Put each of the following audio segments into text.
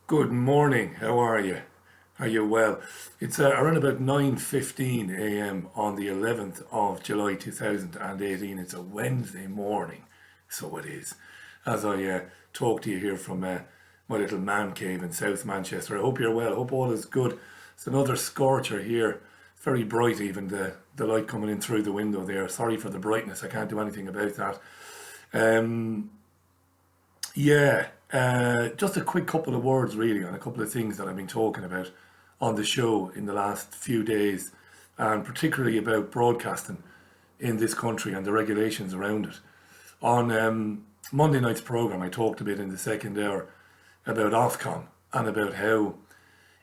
Good morning. How are you? Are you well? It's around about 9:15 a.m. on the 11th of July 2018. It's a Wednesday morning, so it is. As I talk to you here from my little man cave in South Manchester. I hope you're well. I hope all is good. It's another scorcher here. It's very bright, even the light coming in through the window there. Sorry for the brightness. I can't do anything about that. Um, yeah, just a quick couple of words really on a couple of things that I've been talking about on the show in the last few days, and particularly about broadcasting in this country and the regulations around it. On Monday night's programme, I talked a bit in the second hour about Ofcom and about how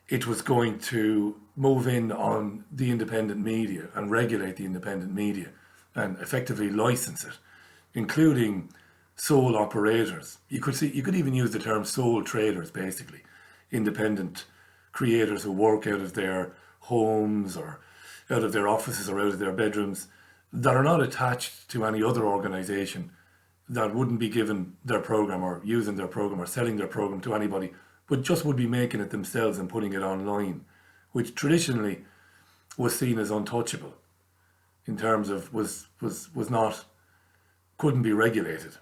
it was going to move in on the independent media and regulate the independent media and effectively license it, including sole operators. You could even use the term sole traders, basically, independent creators who work out of their homes or out of their offices or out of their bedrooms that are not attached to any other organisation, that wouldn't be given their program or using their program or selling their program to anybody, but just would be making it themselves and putting it online, which traditionally was seen as untouchable in terms of was not, couldn't be regulated,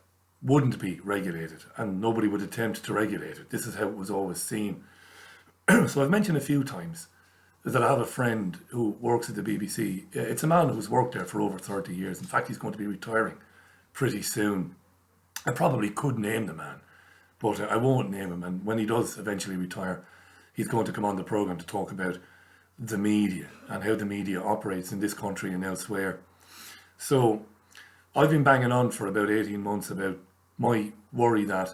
wouldn't be regulated, and nobody would attempt to regulate it. This is how it was always seen. So I've mentioned a few times that I have a friend who works at the BBC. It's a man who's worked there for over 30 years. In fact, he's going to be retiring pretty soon. I probably could name the man, but I won't name him. And when he does eventually retire, he's going to come on the programme to talk about the media and how the media operates in this country and elsewhere. So I've been banging on for about 18 months about my worry that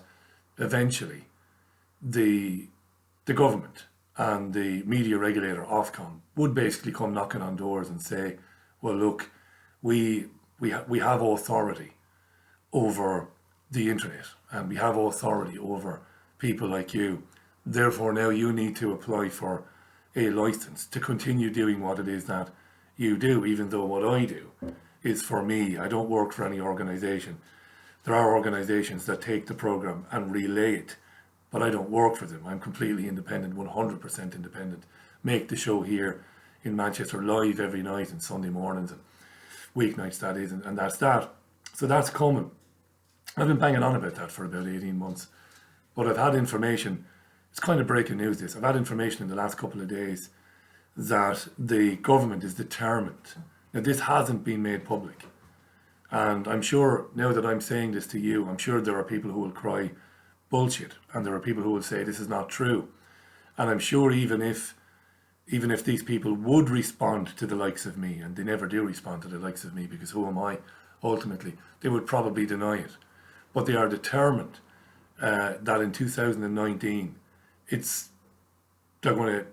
eventually the government and the media regulator Ofcom would basically come knocking on doors and say, well, look, we have authority over the internet and we have authority over people like you. Therefore, now you need to apply for a license to continue doing what it is that you do, even though what I do is for me. I don't work for any organisation. There are organisations that take the programme and relay it, but I don't work for them. I'm completely independent, 100% independent. Make the show here in Manchester live every night and Sunday mornings and weeknights, that is, and that's that. So that's coming. I've been banging on about that for about 18 months, but I've had information. It's kind of breaking news, this. I've had information in the last couple of days that the government is determined. Now, this hasn't been made public. And I'm sure now that I'm saying this to you, I'm sure there are people who will cry bullshit, and there are people who will say this is not true. And I'm sure even if these people would respond to the likes of me, and they never do respond to the likes of me, because who am I ultimately, they would probably deny it. But they are determined that in 2019, they're going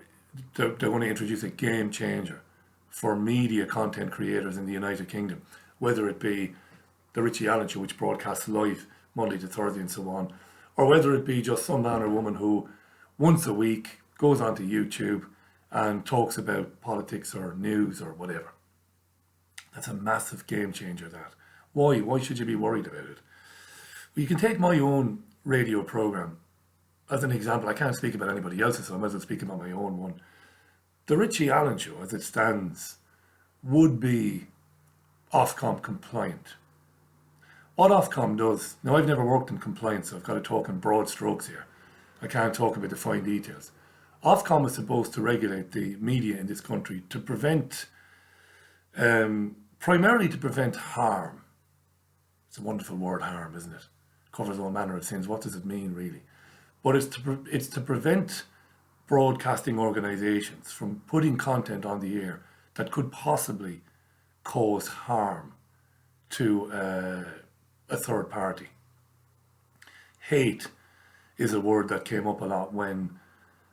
to introduce a game changer for media content creators in the United Kingdom, whether it be the Richie Allen Show, which broadcasts live Monday to Thursday and so on, or whether it be just some man or woman who once a week goes onto YouTube and talks about politics or news or whatever. That's a massive game changer, that. Why? Why should you be worried about it? Well, you can take my own radio programme as an example. I can't speak about anybody else's, so I might as well speak about my own one. The Richie Allen Show, as it stands, would be Ofcom compliant. What Ofcom does, now I've never worked in compliance, so I've got to talk in broad strokes here. I can't talk about the fine details. Ofcom is supposed to regulate the media in this country to prevent, primarily to prevent harm. It's a wonderful word, harm, isn't it? Covers all manner of sins. What does it mean, really? But it's to prevent broadcasting organisations from putting content on the air that could possibly cause harm to a third party. Hate is a word that came up a lot when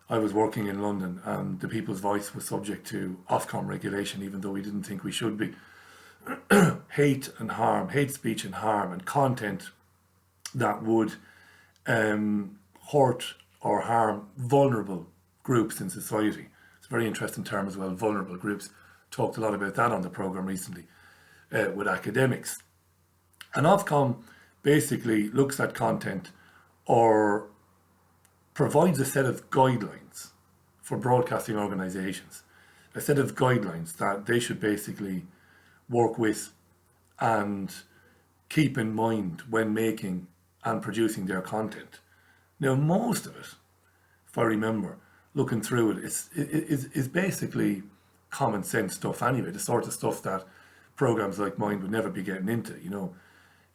I was working in London and the People's Voice was subject to Ofcom regulation, even though we didn't think we should be. Hate and harm, hate speech and harm, and content that would hurt or harm vulnerable groups in society. It's a very interesting term as well, vulnerable groups. Talked a lot about that on the programme recently with academics. And Ofcom basically looks at content or provides a set of guidelines for broadcasting organisations, a set of guidelines that they should basically work with and keep in mind when making and producing their content. Now, most of it, if I remember, looking through it, is basically common sense stuff anyway, the sort of stuff that programs like mine would never be getting into,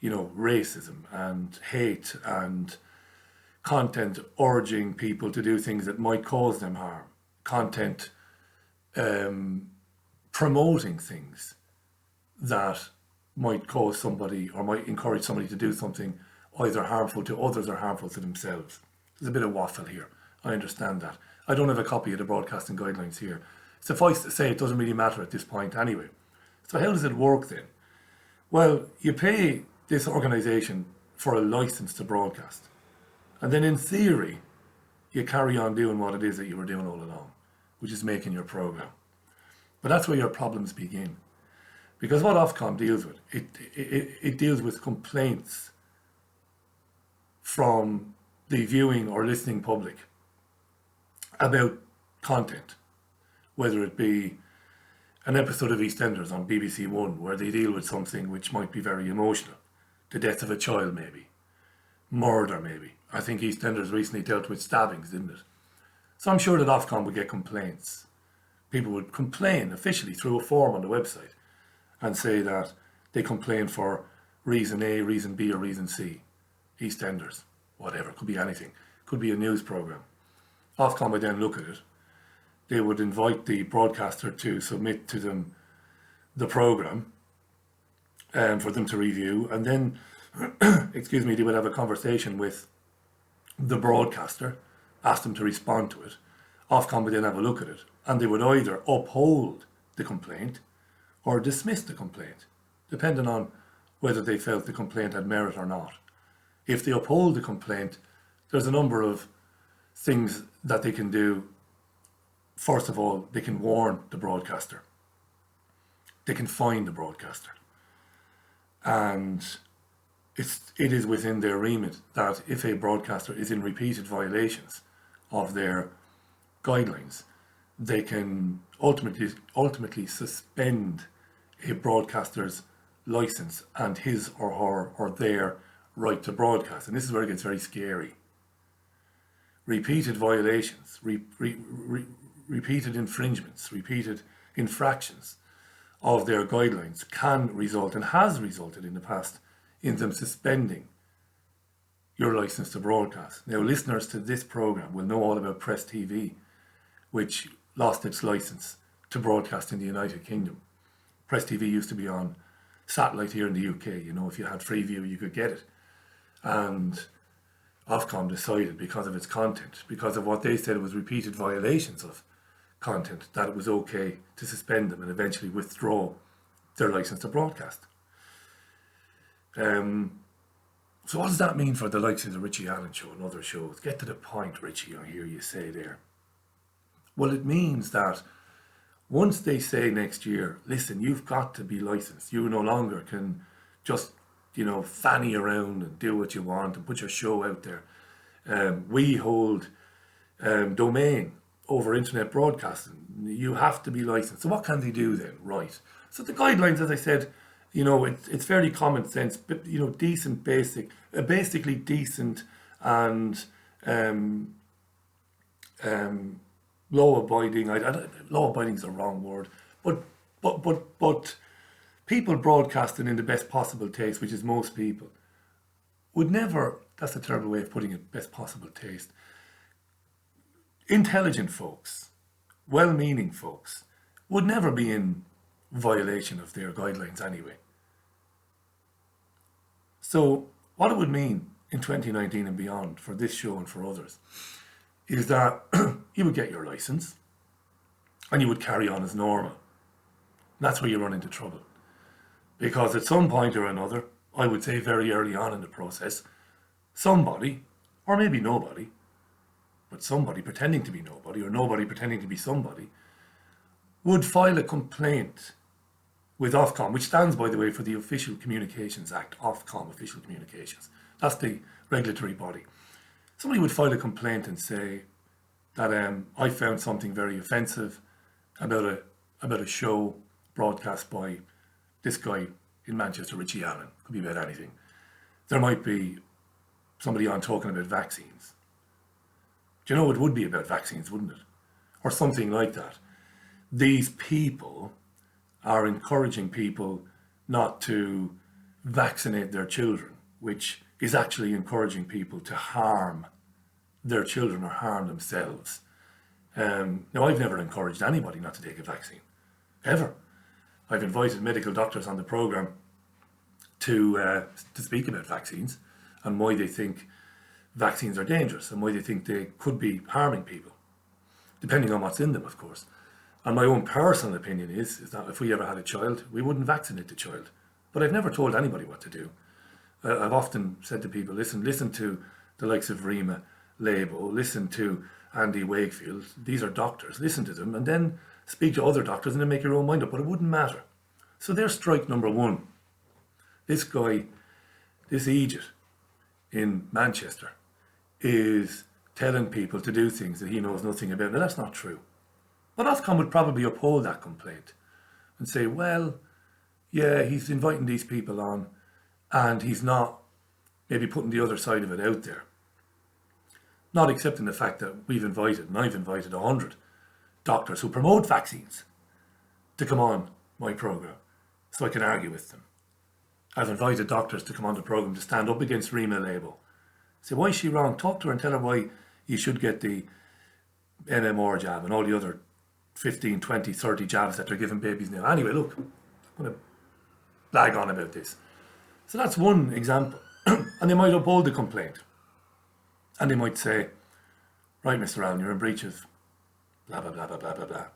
racism and hate and content urging people to do things that might cause them harm, content promoting things that might cause somebody or might encourage somebody to do something either harmful to others or harmful to themselves. There's a bit of waffle here. I understand that. I don't have a copy of the broadcasting guidelines here. Suffice to say, it doesn't really matter at this point anyway. So how does it work then? Well, you pay this organisation for a licence to broadcast. And then in theory, you carry on doing what it is that you were doing all along, which is making your programme. But that's where your problems begin. Because what Ofcom deals with, it deals with complaints from the viewing or listening public about content, whether it be an episode of EastEnders on BBC One where they deal with something which might be very emotional, the death of a child maybe, murder maybe. I think EastEnders recently dealt with stabbings, didn't it? So I'm sure that Ofcom would get complaints. People would complain officially through a form on the website and say that they complain for reason A, reason B or reason C. EastEnders, whatever, could be anything. Could be a news programme. Ofcom would then look at it. They would invite the broadcaster to submit to them the programme for them to review, and then, they would have a conversation with the broadcaster, ask them to respond to it. Ofcom would then have a look at it, and they would either uphold the complaint or dismiss the complaint, depending on whether they felt the complaint had merit or not. If they uphold the complaint, there's a number of things that they can do. First of all, they can warn the broadcaster. They can fine the broadcaster. And it is within their remit that if a broadcaster is in repeated violations of their guidelines, they can ultimately suspend a broadcaster's license and his or her or their right to broadcast. And this is where it gets very scary. Repeated violations, repeated infringements, repeated infractions of their guidelines can result, and has resulted in the past, in them suspending your license to broadcast. Now, listeners to this programme will know all about Press TV, which lost its license to broadcast in the United Kingdom. Press TV used to be on satellite here in the UK. If you had Freeview, you could get it. And Ofcom decided, because of its content, because of what they said was repeated violations of content, that it was okay to suspend them and eventually withdraw their license to broadcast. So what does that mean for the likes of the Richie Allen Show and other shows? Get to the point, Richie, I hear you say there. Well, it means that once they say next year, listen, you've got to be licensed. You no longer can just, fanny around and do what you want and put your show out there. We hold domain over internet broadcasting. You have to be licensed. So what can they do then? Right. So the guidelines, as I said, it's fairly common sense, but, decent, basically decent and law abiding. Law abiding is the wrong word, but people broadcasting in the best possible taste, which is most people, would never, that's a terrible way of putting it, best possible taste. Intelligent folks, well-meaning folks, would never be in violation of their guidelines anyway. So what it would mean in 2019 and beyond for this show and for others is that you would get your license and you would carry on as normal. That's where you run into trouble. Because at some point or another, I would say very early on in the process, somebody, or maybe nobody, but somebody pretending to be nobody or nobody pretending to be somebody, would file a complaint with Ofcom, which stands, by the way, for the Official Communications Act, Ofcom, Official Communications. That's the regulatory body. somebody would file a complaint and say that I found something very offensive about a show broadcast by this guy in Manchester, Richie Allen. Could be about anything. There might be somebody on talking about vaccines. Do you know, it would be about vaccines, wouldn't it? Or something like that. These people are encouraging people not to vaccinate their children, which is actually encouraging people to harm their children or harm themselves. Now, I've never encouraged anybody not to take a vaccine, ever. I've invited medical doctors on the programme to speak about vaccines and why they think vaccines are dangerous and why they think they could be harming people, depending on what's in them, of course. And my own personal opinion is that if we ever had a child, we wouldn't vaccinate the child. But I've never told anybody what to do. I've often said to people, listen to the likes of Rima Labo, listen to Andy Wakefield. These are doctors. Listen to them and then speak to other doctors and then make your own mind up. But it wouldn't matter. So there's strike number one. This guy, this Egypt in Manchester, is telling people to do things that he knows nothing about. Now, that's not true. But Ofcom would probably uphold that complaint and say, well, yeah, he's inviting these people on and he's not maybe putting the other side of it out there. Not accepting the fact that we've invited, and I've invited 100 doctors who promote vaccines to come on my programme so I can argue with them. I've invited doctors to come on the programme to stand up against Rima Labo. Say, why is she wrong? Talk to her and tell her why you should get the MMR jab and all the other 15, 20, 30 jabs that they're giving babies now. Anyway, look, I'm going to blag on about this. So that's one example. And they might uphold the complaint. And they might say, right, Mr. Allen, you're in breach of blah, blah, blah, blah, blah, blah, blah.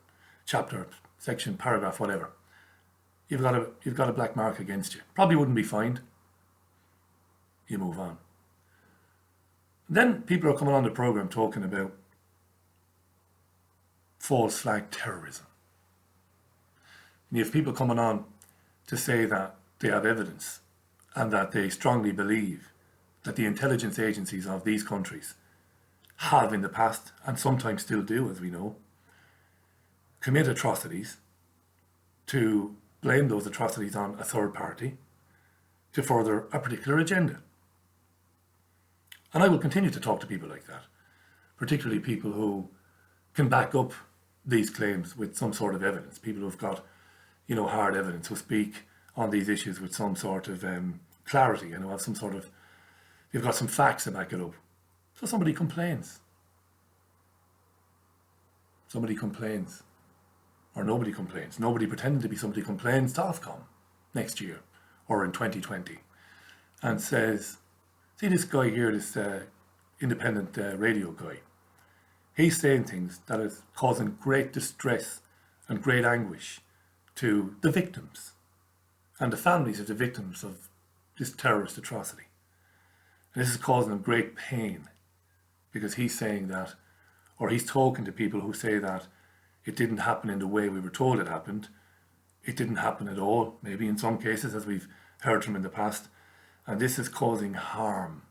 Chapter, section, paragraph, whatever. You've got a black mark against you. Probably wouldn't be fined. You move on. Then people are coming on the programme talking about false flag terrorism. And you have people coming on to say that they have evidence and that they strongly believe that the intelligence agencies of these countries have in the past, and sometimes still do, as we know, commit atrocities, to blame those atrocities on a third party to further a particular agenda. And I will continue to talk to people like that, particularly people who can back up these claims with some sort of evidence, people who've got, hard evidence, who speak on these issues with some sort of clarity, have some sort of, they've got some facts to back it up. So somebody complains. Somebody complains. Or nobody complains. Nobody pretending to be somebody complains to Ofcom next year or in 2020 and says, see this guy here, this independent radio guy, he's saying things that is causing great distress and great anguish to the victims and the families of the victims of this terrorist atrocity. And this is causing them great pain because he's saying that, or he's talking to people who say that it didn't happen in the way we were told it happened. It didn't happen at all, maybe in some cases, as we've heard from in the past. And this is causing harm.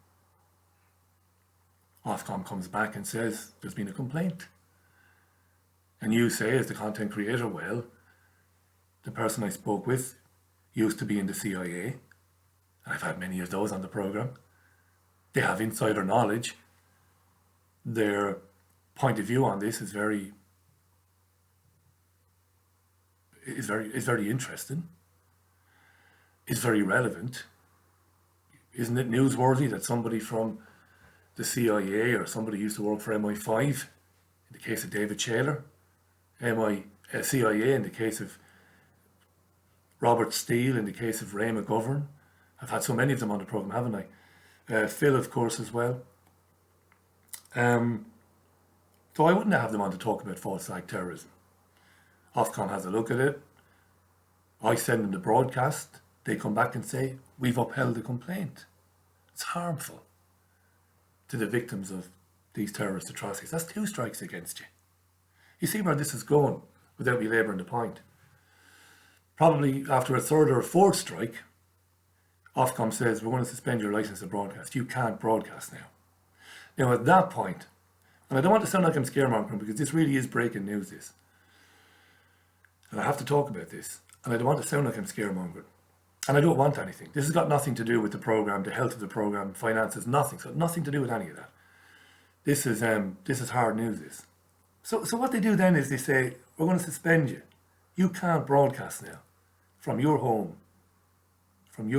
Ofcom comes back and says, there's been a complaint. And you say, as the content creator, well, the person I spoke with used to be in the CIA. I've had many of those on the programme. They have insider knowledge. Their point of view on this is very interesting. It's very relevant. Isn't it newsworthy that somebody from the CIA or somebody who used to work for MI5, in the case of David Shaler, CIA in the case of Robert Steele, in the case of Ray McGovern. I've had so many of them on the programme, haven't I? Phil, of course, as well. So I wouldn't have them on to talk about false flag terrorism. Ofcom has a look at it. I send them the broadcast. They come back and say, we've upheld the complaint. It's harmful to the victims of these terrorist atrocities. That's 2 strikes against you. You see where this is going without me labouring the point. Probably after a 3rd or a 4th strike, Ofcom says, we're going to suspend your licence to broadcast. You can't broadcast now. Now at that point, and I don't want to sound like I'm scaremongering because this really is breaking news, this. And I have to talk about this. And I don't want to sound like I'm scaremongering. And I don't want anything. This has got nothing to do with the programme, the health of the programme, finances, nothing. So nothing to do with any of that. This is hard news, this. So what they do then is they say, we're going to suspend you. You can't broadcast now from your home, on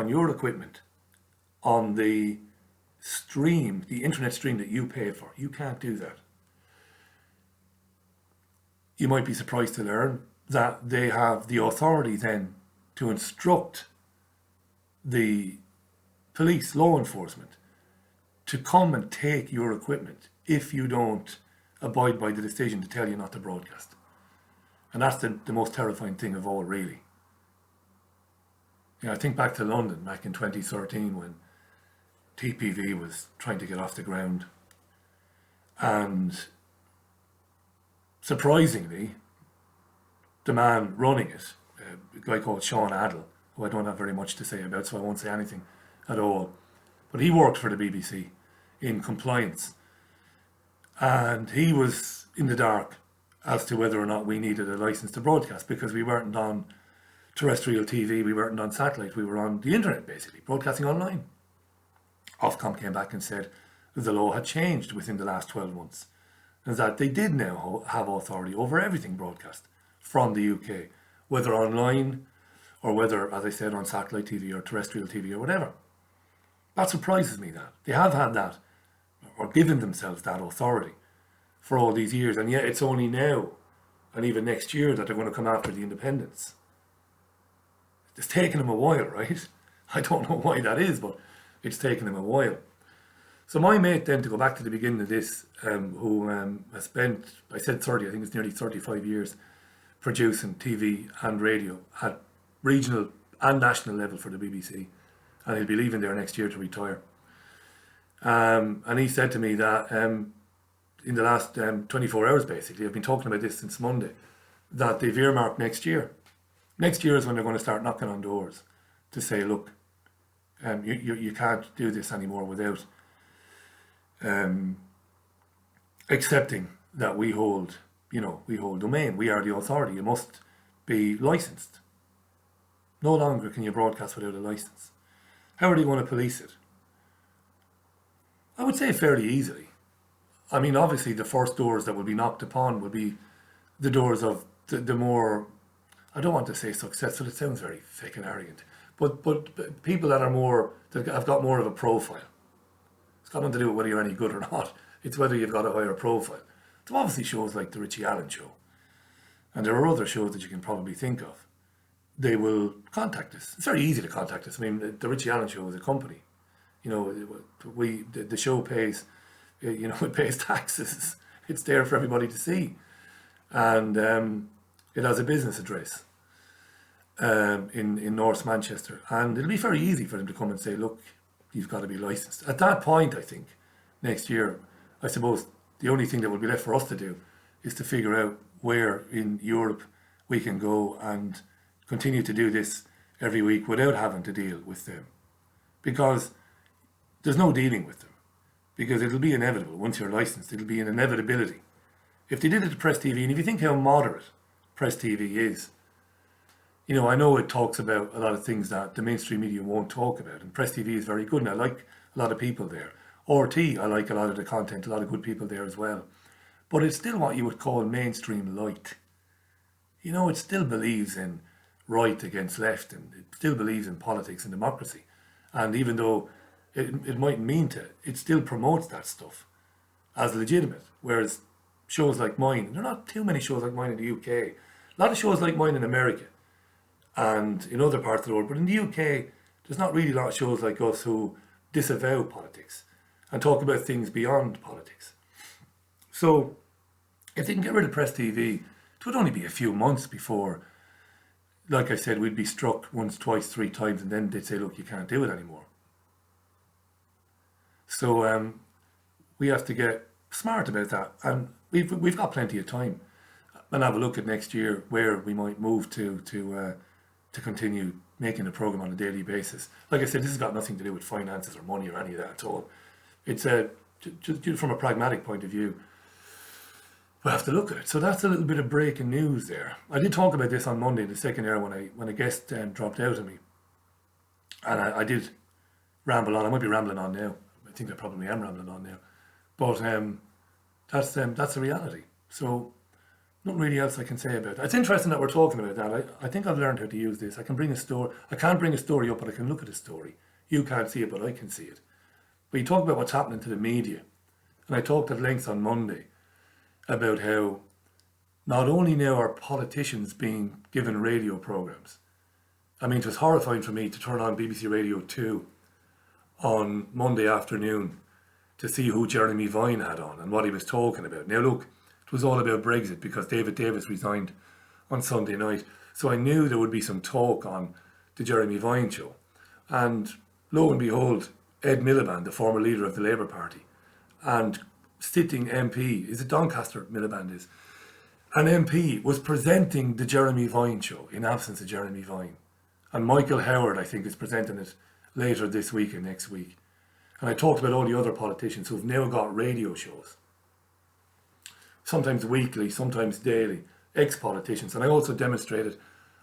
your equipment, on the stream, the internet stream that you paid for. You can't do that. You might be surprised to learn that they have the authority then to instruct the police, law enforcement, to come and take your equipment if you don't abide by the decision to tell you not to broadcast. And that's the most terrifying thing of all, really. I think back to London back in 2013 when TPV was trying to get off the ground, and surprisingly, the man running it, a guy called Sean Adel, who I don't have very much to say about, so I won't say anything at all, but he worked for the BBC in compliance, and he was in the dark as to whether or not we needed a license to broadcast, because we weren't on terrestrial TV, we weren't on satellite, we were on the internet basically, broadcasting online. Ofcom came back and said that the law had changed within the last 12 months, and that they did now have authority over everything broadcast from the UK, whether online or whether, as I said, on satellite TV or terrestrial TV or whatever. That surprises me, that they have had that, or given themselves that authority for all these years, and yet it's only now and even next year that they're going to come after the independents. It's taken them a while, right? I don't know why that is, but it's taken them a while. So my mate then, to go back to the beginning of this, who has spent, I said 30, I think it's nearly 35 years producing TV and radio at regional and national level for the BBC, and he'll be leaving there next year to retire. And he said to me that in the last 24 hours, basically, I've been talking about this since Monday, that they've earmarked next year. Next year is when they're going to start knocking on doors to say, look, you can't do this anymore without accepting that we hold domain. We are the authority. You must be licensed. No longer can you broadcast without a license. How are they going to police it? I would say fairly easily. I mean, obviously the first doors that will be knocked upon will be the doors of the more, I don't want to say successful, it sounds very fake and arrogant, but people that have got more of a profile. It's got nothing to do with whether you're any good or not. It's whether you've got a higher profile. So obviously shows like the Richie Allen Show, and there are other shows that you can probably think of. They will contact us. It's very easy to contact us. I mean, the Richie Allen Show is a company. The show pays, it pays taxes. It's there for everybody to see, and it has a business address in North Manchester, and it'll be very easy for them to come and say, look, you've got to be licensed. At that point, I think, next year, I suppose the only thing that will be left for us to do is to figure out where in Europe we can go and continue to do this every week without having to deal with them. Because there's no dealing with them. Because it'll be inevitable. Once you're licensed, it'll be an inevitability. If they did it to Press TV, and if you think how moderate Press TV is, I know it talks about a lot of things that the mainstream media won't talk about, and Press TV is very good, and I like a lot of people there. RT, I like a lot of the content, a lot of good people there as well. But it's still what you would call mainstream light. It still believes in right against left, and it still believes in politics and democracy. And even though it mightn't mean to, it still promotes that stuff as legitimate. Whereas shows like mine, and there are not too many shows like mine in the UK, a lot of shows like mine in America and in other parts of the world, but in the UK, there's not really a lot of shows like us who disavow politics and talk about things beyond politics. So if they can get rid of Press TV, it would only be a few months before, like I said, we'd be struck once, twice, three times, and then they'd say, look, you can't do it anymore. So we have to get smart about that, and we've got plenty of time, and have a look at next year where we might move to to continue making the program on a daily basis. Like I said, this has got nothing to do with finances or money or any of that at all. It's just from a pragmatic point of view, we'll have to look at it. So that's a little bit of breaking news there. I did talk about this on Monday in the second hour when a guest dropped out of me. And I did ramble on. I might be rambling on now. I think I probably am rambling on now. But that's the reality. So nothing really else I can say about it. It's interesting that we're talking about that. I think I've learned how to use this. I can bring a story. I can't bring a story up, but I can look at a story. You can't see it, but I can see it. But you talk about what's happening to the media. And I talked at length on Monday about how not only now are politicians being given radio programs. I mean, it was horrifying for me to turn on BBC Radio 2 on Monday afternoon to see who Jeremy Vine had on and what he was talking about. Now look, it was all about Brexit because David Davis resigned on Sunday night. So I knew there would be some talk on the Jeremy Vine show. And lo and behold, Ed Miliband, the former leader of the Labour Party, and sitting MP, is it Doncaster Miliband is, an MP was presenting the Jeremy Vine show in absence of Jeremy Vine. And Michael Howard, I think, is presenting it later this week and next week. And I talked about all the other politicians who've now got radio shows. Sometimes weekly, sometimes daily, ex-politicians. And I also demonstrated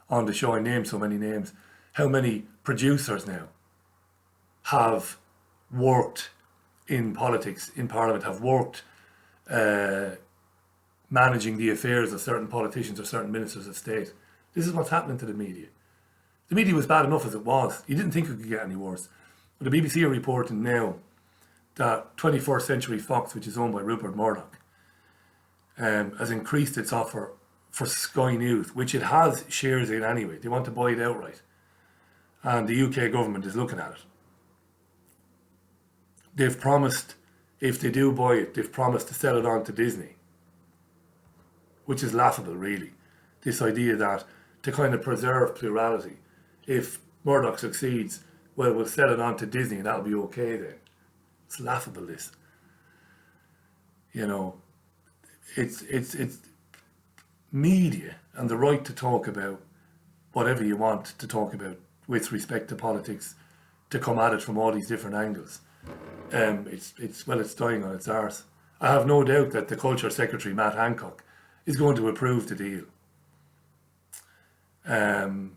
on the show, I named so many names, how many producers now have worked in politics, in Parliament, have worked managing the affairs of certain politicians or certain ministers of state. This is what's happening to the media. The media was bad enough as it was. You didn't think it could get any worse. But the BBC are reporting now that 21st Century Fox, which is owned by Rupert Murdoch, has increased its offer for Sky News, which it has shares in anyway. They want to buy it outright. And the UK government is looking at it. They've promised, if they do buy it, they've promised to sell it on to Disney. Which is laughable, really. This idea that to kind of preserve plurality, if Murdoch succeeds, well, we'll sell it on to Disney and that'll be okay then. It's laughable, this. You know, it's media and the right to talk about whatever you want to talk about with respect to politics, to come at it from all these different angles. It's dying on its arse. I have no doubt that the Culture Secretary, Matt Hancock, is going to approve the deal. And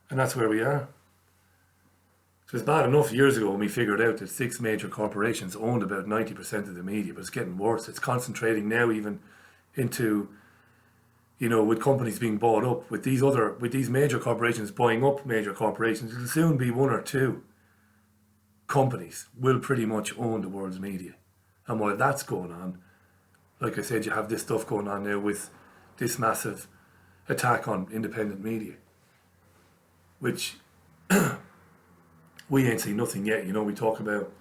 that's where we are. So it's bad enough years ago when we figured out that 6 major corporations owned about 90% of the media, but it's getting worse. It's concentrating now even into, you know, with companies being bought up, with these major corporations buying up major corporations, it'll soon be 1 or 2 companies will pretty much own the world's media. And while that's going on, like I said, you have this stuff going on now with this massive attack on independent media, which we ain't seen nothing yet. You know, we talk about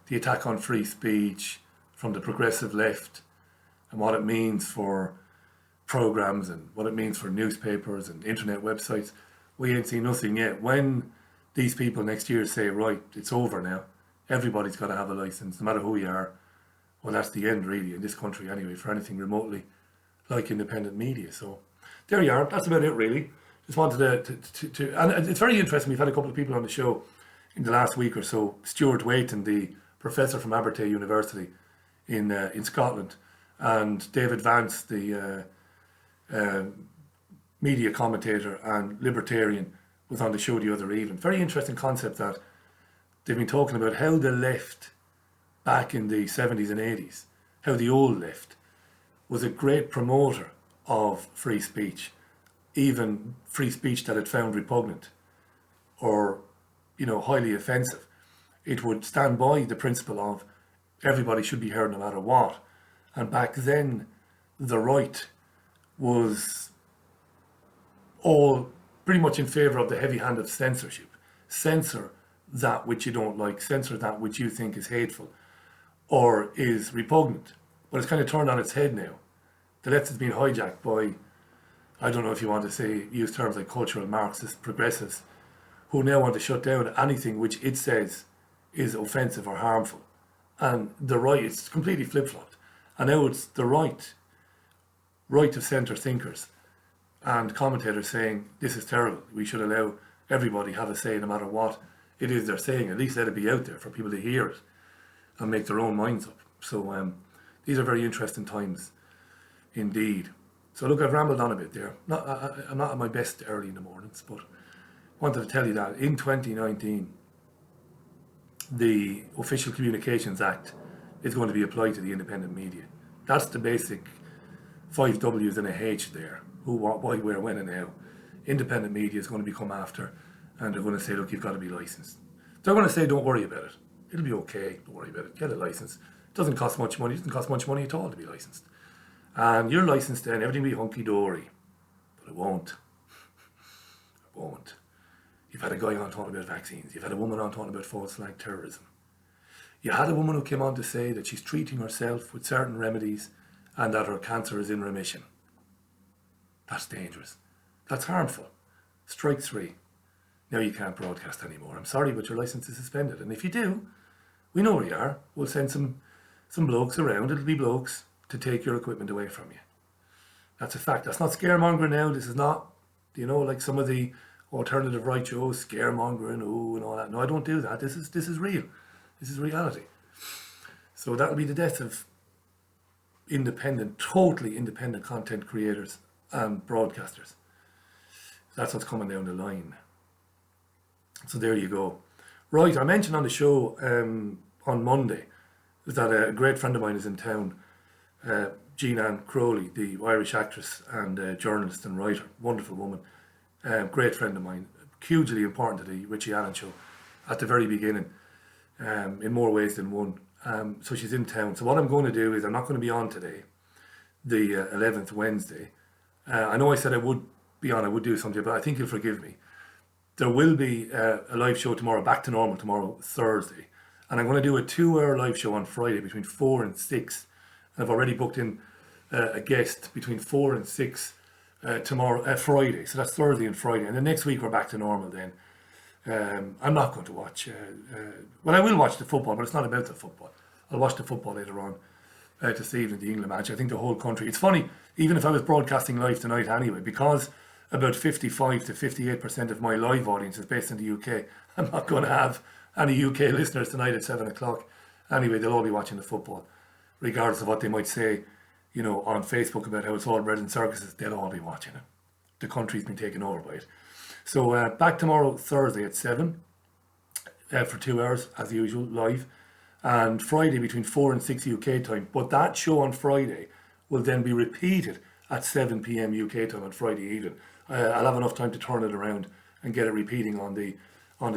the attack on free speech from the progressive left and what it means for programs and what it means for newspapers and internet websites. We ain't seen nothing yet. When these people next year say, right, it's over now, everybody's got to have a license, no matter who you are, well, that's the end, really, in this country anyway, for anything remotely like independent media. So there you are. That's about it, really. Just wanted to and it's very interesting. We've had a couple of people on the show in the last week or so. Stuart Waiton, the professor from Abertay University in Scotland, and David Vance, the media commentator and libertarian, was on the show the other evening. Very interesting concept that they've been talking about how the left back in the 70s and 80s, how the old left was a great promoter of free speech, even free speech that it found repugnant or, you know, highly offensive. It would stand by the principle of everybody should be heard no matter what. And back then, the right was all pretty much in favour of the heavy hand of censorship. Censor that which you don't like, censor that which you think is hateful or is repugnant. But it's kind of turned on its head now. The left has been hijacked by, I don't know if you want to say, use terms like cultural Marxists, progressives, who now want to shut down anything which it says is offensive or harmful. And the right, it's completely flip-flopped. And now it's the right of centre thinkers and commentators saying this is terrible. We should allow everybody have a say no matter what it is they're saying. At least let it be out there for people to hear it and make their own minds up. So these are very interesting times indeed. So look, I've rambled on a bit there. I'm not at my best early in the mornings, but I wanted to tell you that in 2019, the Official Communications Act is going to be applied to the independent media. That's the basic 5 W's and a H there. Who, what, why, where, when and how. Independent media is going to become after, and they're going to say, look, you've got to be licensed. They're going to say, don't worry about it. It'll be okay, don't worry about it. Get a license. It doesn't cost much money. It doesn't cost much money at all to be licensed. And you're licensed then, everything will be hunky-dory. But it won't. It won't. You've had a guy on talking about vaccines. You've had a woman on talking about false flag terrorism. You had a woman who came on to say that she's treating herself with certain remedies and that her cancer is in remission. That's dangerous. That's harmful. Strike 3. Now you can't broadcast anymore. I'm sorry, but your license is suspended. And if you do, we know where you are. We'll send some blokes around. It'll be blokes to take your equipment away from you. That's a fact. That's not scaremongering now. This is not, like some of the alternative right shows, scaremongering, and all that. No, I don't do that. This is real. This is reality. So that'll be the death of totally independent content creators and broadcasters. That's what's coming down the line. So there you go. Right, I mentioned on the show on Monday that a great friend of mine is in town, Jean Crowley, the Irish actress and journalist and writer, wonderful woman, great friend of mine, hugely important to the Richie Allen Show at the very beginning, in more ways than one. So she's in town. So what I'm going to do is I'm not going to be on today, the 11th Wednesday. I know I said I would be on, I would do something, but I think you'll forgive me. There will be a live show tomorrow, back to normal tomorrow, Thursday. And I'm going to do a 2-hour live show on Friday between 4 and 6. And I've already booked in a guest between 4 and 6 tomorrow, Friday. So that's Thursday and Friday. And then next week we're back to normal then. I'm not going to watch, well, I will watch the football, but it's not about the football. I'll watch the football later on this evening, the England match. I think the whole country, it's funny, even if I was broadcasting live tonight anyway, because about 55 to 58% of my live audience is based in the UK, I'm not going to have any UK listeners tonight at 7 o'clock. Anyway, they'll all be watching the football, regardless of what they might say, on Facebook about how it's all bread and circuses. They'll all be watching it. The country's been taken over by it. So back tomorrow, Thursday at 7 for 2 hours, as usual, live. And Friday between 4 and 6 UK time. But that show on Friday will then be repeated at 7 PM UK time on Friday evening. I'll have enough time to turn it around and get it repeating on the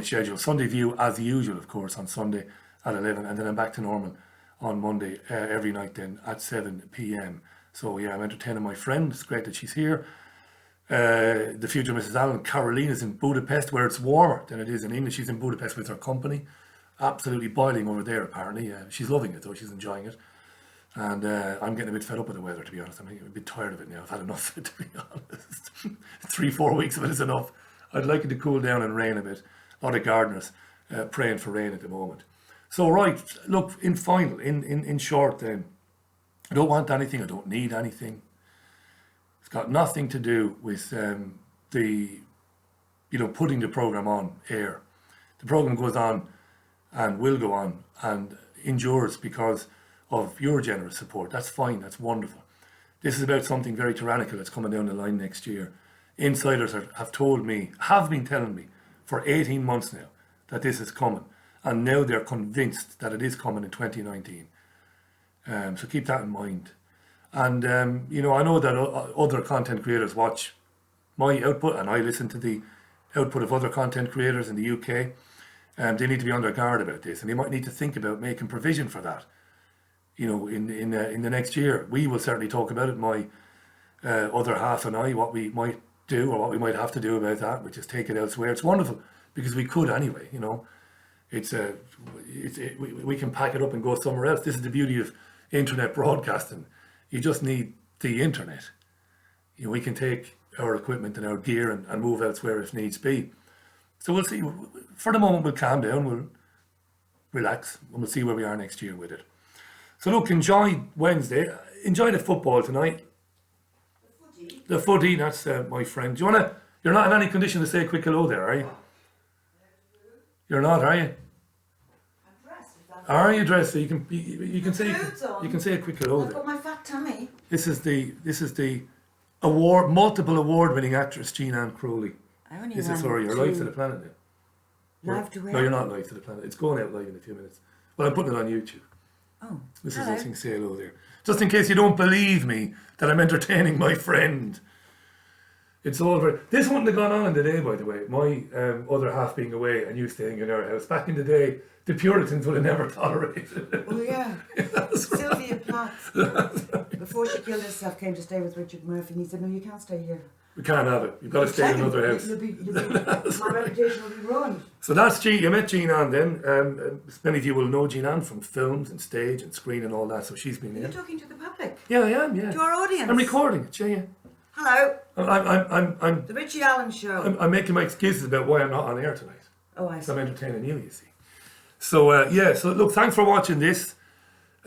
schedule. Sunday View, as usual, of course, on Sunday at 11. And then I'm back to normal on Monday every night then at 7 PM. So yeah, I'm entertaining my friend. It's great that she's here. The future Mrs. Allen, Caroline, is in Budapest, where it's warmer than it is in England. She's in Budapest with her company. Absolutely boiling over there, apparently. She's loving it, though. She's enjoying it. And I'm getting a bit fed up with the weather, to be honest. I'm a bit tired of it now. I've had enough of it, to be honest. 3-4 weeks of it is enough. I'd like it to cool down and rain a bit. A lot of gardeners praying for rain at the moment. So, right, look, in short then, I don't want anything. I don't need anything. It's got nothing to do with putting the program on air. The program goes on and will go on and endures because of your generous support. That's fine. That's wonderful. This is about something very tyrannical that's coming down the line next year. Insiders have been telling me for 18 months now that this is coming. And now they're convinced that it is coming in 2019. So keep that in mind. And, I know that other content creators watch my output and I listen to the output of other content creators in the UK. They need to be on their guard about this, and they might need to think about making provision for that. In the next year, we will certainly talk about it. My other half and I, what we might do or what we might have to do about that, which is take it elsewhere. It's wonderful because we could anyway. We can pack it up and go somewhere else. This is the beauty of internet broadcasting. You just need the internet. We can take our equipment and our gear and move elsewhere if needs be. So we'll see. For the moment, we'll calm down, we'll relax, and we'll see where we are next year with it. So look, enjoy Wednesday. Enjoy the football tonight. The footy, that's my friend. Do you want to... You're not in any condition to say a quick hello there, are you? You're not, are you? Are you dressed? So you can say a quick hello I've there. got my fat tummy. This is the multiple award winning actress Jean Ann Crowley. This is her. You're live to the planet now. Live to where? No, you're not live to the planet. It's going out live in a few minutes. Well, I'm putting it on YouTube. Oh, This hello. is us saying say hello there. Just in case you don't believe me that I'm entertaining my friend. It's all very... This wouldn't have gone on in the day, by the way. My other half being away and you staying in our house. Back in the day, the Puritans would have never tolerated it. Oh yeah. Sylvia Plath, before she killed herself, came to stay with Richard Murphy, and he said, "No, you can't stay here. We can't have it. You've got to stay in another house." My reputation will be ruined. So that's Jean. You met Jean Ann then. Many of you will know Jean Ann from films and stage and screen and all that. So she's been You're in. talking to the public. Yeah, I am. Yeah. To our audience. I'm recording it. Yeah. Hello. I'm The Richie Allen Show. I'm making my excuses about why I'm not on air tonight. Oh, I see. I'm entertaining you see. So so look, thanks for watching this.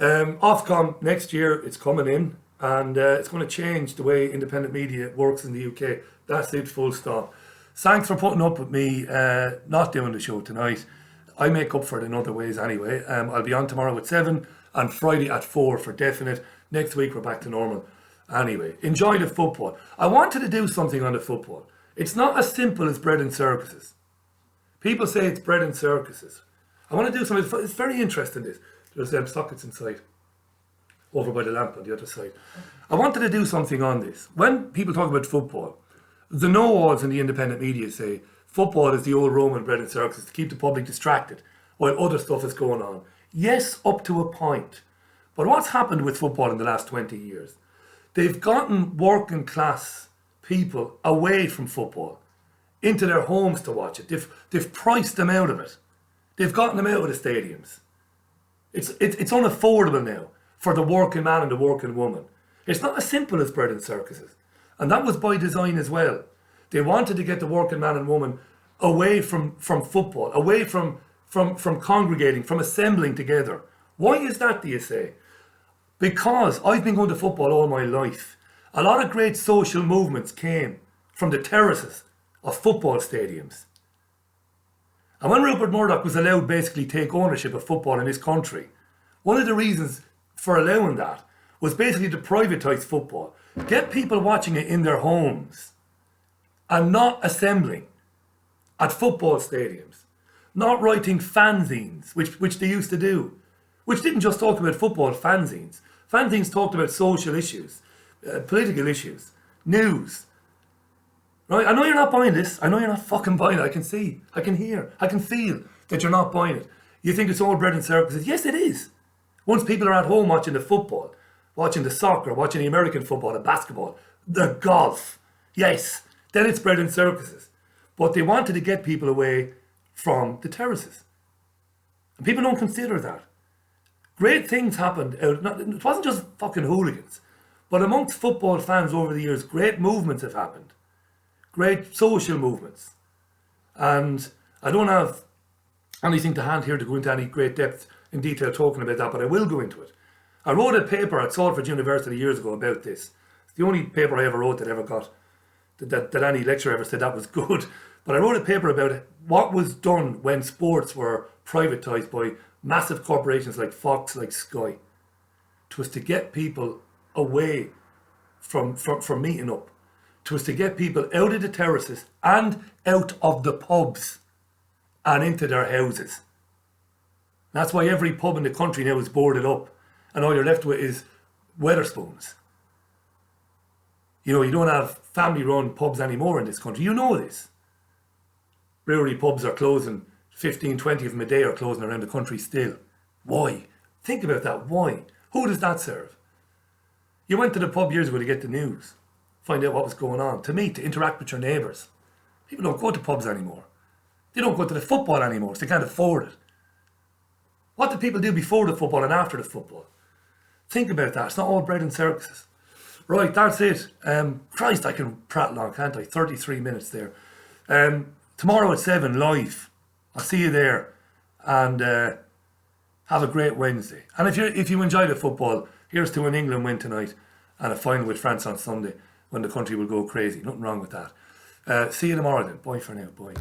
Ofcom next year, it's coming in, and it's going to change the way independent media works in the UK. That's it, full stop. Thanks for putting up with me not doing the show tonight. I make up for it in other ways anyway. I'll be on tomorrow at 7 and Friday at 4 for definite. Next week we're back to normal. Anyway, enjoy the football. I wanted to do something on the football. It's not as simple as bread and circuses. People say it's bread and circuses. I want to do something. It's very interesting, this. There's sockets inside, over by the lamp on the other side. I wanted to do something on this. When people talk about football, the know-alls in the independent media say football is the old Roman bread and circuses to keep the public distracted while other stuff is going on. Yes, up to a point. But what's happened with football in the last 20 years? They've gotten working class people away from football into their homes to watch it. They've priced them out of it. They've gotten them out of the stadiums. It's unaffordable now for the working man and the working woman. It's not as simple as bread and circuses. And that was by design as well. They wanted to get the working man and woman away from football, away from congregating, from assembling together. Why is that, do you say? Because I've been going to football all my life. A lot of great social movements came from the terraces of football stadiums. And when Rupert Murdoch was allowed basically take ownership of football in this country, one of the reasons for allowing that was basically to privatise football. Get people watching it in their homes and not assembling at football stadiums. Not writing fanzines, which they used to do. Which didn't just talk about football, fanzines. Fanzines talked about social issues, political issues, news. Right? I know you're not buying this. I know you're not fucking buying it. I can see, I can hear, I can feel that you're not buying it. You think it's all bread and circuses. Yes, it is. Once people are at home watching the football, watching the soccer, watching the American football, the basketball, the golf, yes, then it's bread and circuses. But they wanted to get people away from the terraces. And people don't consider that. Great things happened. It wasn't just fucking hooligans. But amongst football fans over the years, great movements have happened. Great social movements. And I don't have anything to hand here to go into any great depth in detail talking about that, but I will go into it. I wrote a paper at Salford University years ago about this. It's the only paper I ever wrote that ever got, that any lecturer ever said that was good. But I wrote a paper about what was done when sports were privatised by massive corporations like Fox, like Sky. It was to get people away from meeting up. It was to get people out of the terraces and out of the pubs and into their houses. That's why every pub in the country now is boarded up and all you're left with is Wetherspoons. You know, you don't have family-run pubs anymore in this country. You know this. Brewery pubs are closing, 15, 20 of them a day are closing around the country still. Why? Think about that. Why? Who does that serve? You went to the pub years ago to get the news, find out what was going on, to meet, to interact with your neighbours. People don't go to pubs anymore. They don't go to the football anymore because they can't afford it. What did people do before the football and after the football? Think about that. It's not all bread and circuses. Right, that's it. Christ, I can prattle on, can't I? 33 minutes there. Tomorrow at 7, live. I'll see you there. And have a great Wednesday. And if you enjoy the football, here's to an England win tonight and a final with France on Sunday. when the country will go crazy. Nothing wrong with that. See you tomorrow then. Bye for now. Bye.